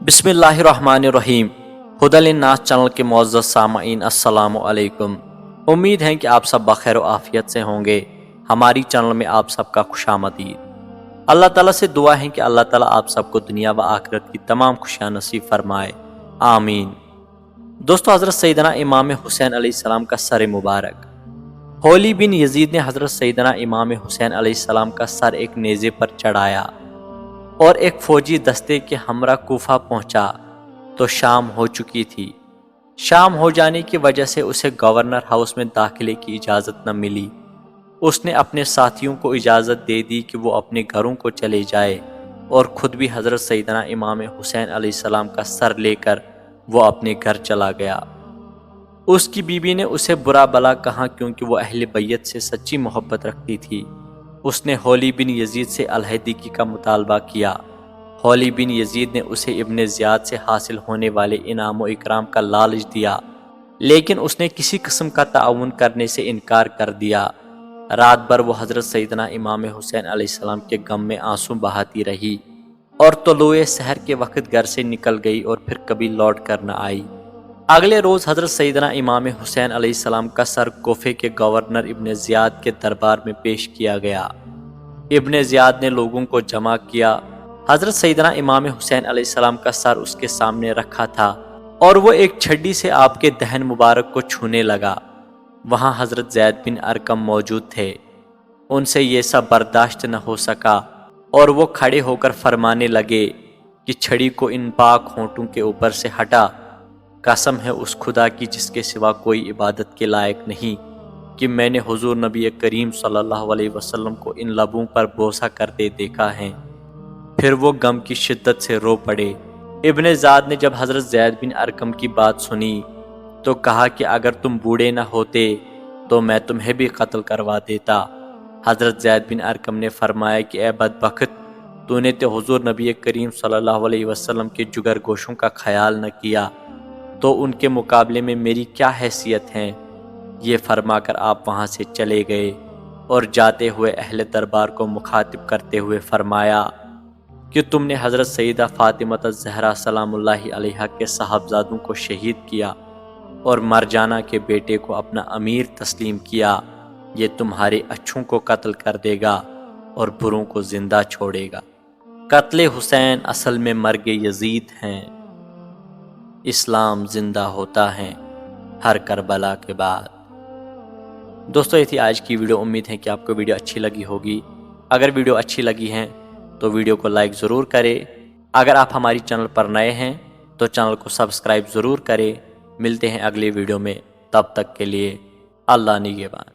बिस्मिल्लाहिर्रहमानिर्रहीम। हुदलिन्नास चैनल के मुअज़्ज़ज़ सामईन अस्सलामु अलैकुम। उम्मीद है कि आप सब बखैर और आफियत से होंगे। हमारी चैनल में आप सबका खुशामदीद। अल्लाह ताला से दुआ है कि अल्लाह ताला आप सबको दुनिया व आखिरत की तमाम खुशियाँ नसीब फरमाए, आमीन। दोस्तों, हज़रत सैयदना इमाम हुसैन अलैहिस्सलाम का सर मुबारक। होली बिन यजीद ने हज़रत सैयदना इमाम हुसैन अलैहिस्सलाम का सर एक नेज़े पर चढ़ाया और एक फौजी दस्ते के हमरा कूफा पहुंचा तो शाम हो चुकी थी। शाम हो जाने की वजह से उसे गवर्नर हाउस में दाखिले की इजाज़त न मिली। उसने अपने साथियों को इजाज़त दे दी कि वो अपने घरों को चले जाए और ख़ुद भी हज़रत सैयदना इमाम हुसैन अलैहिस्सलाम का सर लेकर वो अपने घर चला गया। उसकी बीवी ने उसे बुरा भला कहा क्योंकि वो अहले बैत से सच्ची मोहब्बत रखती थी। उसने होली बिन यजीद से अलहदगी का मुतालबा किया। होली बिन यजीद ने उसे इब्ने ज़ियाद से हासिल होने वाले इनाम व इकराम का लालच दिया, लेकिन उसने किसी किस्म का ताउन करने से इनकार कर दिया। रात भर वो हज़रत सैयदना इमाम हुसैन अलैहिस्सलाम के गम में आंसू बहाती रही और तुलुए सहर के वक्त घर से निकल गई और फिर कभी लौट कर न आई। अगले रोज़ हज़रत सैयदना इमाम हुसैन अलैहिस्सलाम का सर कोफे के गवर्नर इब्ने ज़ियाद के दरबार में पेश किया गया। इब्ने ज़ियाद ने लोगों को जमा किया। हज़रत सैयदना इमाम हुसैन अलैहिस्सलाम का सर उसके सामने रखा था और वो एक छड़ी से आपके दहन मुबारक को छूने लगा। वहाँ हज़रत ज़ैद बिन अरकम मौजूद थे। उनसे ये सब बर्दाश्त न हो सका और वो खड़े होकर फरमाने लगे कि छड़ी को इन पाक होंठों के ऊपर से हटा। कसम है उस खुदा की जिसके सिवा कोई इबादत के लायक नहीं कि मैंने हुजूर नबी करीम सल्लल्लाहु अलैहि वसल्लम को इन लबों पर बोसा करते देखा है। फिर वो गम की शिद्दत से रो पड़े। इब्ने ज़ियाद ने जब हज़रत ज़ैद बिन अरकम की बात सुनी तो कहा कि अगर तुम बूढ़े न होते तो मैं तुम्हें भी कत्ल करवा देता। हज़रत ज़ैद बिन अरकम ने फरमाया कि ए बदबख्त, तूने तो हुजूर नबी करीम सल्लल्लाहु अलैहि वसल्लम के जुगर गोशों का ख्याल न किया, तो उनके मुकाबले में मेरी क्या हैसियत है। ये फरमाकर आप वहाँ से चले गए और जाते हुए अहले दरबार को मुखातिब करते हुए फरमाया कि तुमने हज़रत सईदा फ़ातिमा ज़हरा सलामुल्लाहि अलैहा के साहबजादों को शहीद किया और मरजाना के बेटे को अपना अमीर तस्लीम किया। ये तुम्हारे अच्छों को कत्ल कर देगा और बुरों को ज़िंदा छोड़ेगा। कत्ले हुसैन असल में मर्ग यजीद हैं। इस्लाम ज़िंदा होता है हर करबला के बाद। दोस्तों, ये थी आज की वीडियो। उम्मीद है कि आपको वीडियो अच्छी लगी होगी। अगर वीडियो अच्छी लगी है तो वीडियो को लाइक ज़रूर करें। अगर आप हमारी चैनल पर नए हैं तो चैनल को सब्सक्राइब ज़रूर करें। मिलते हैं अगले वीडियो में, तब तक के लिए अल्लाह निगहबान।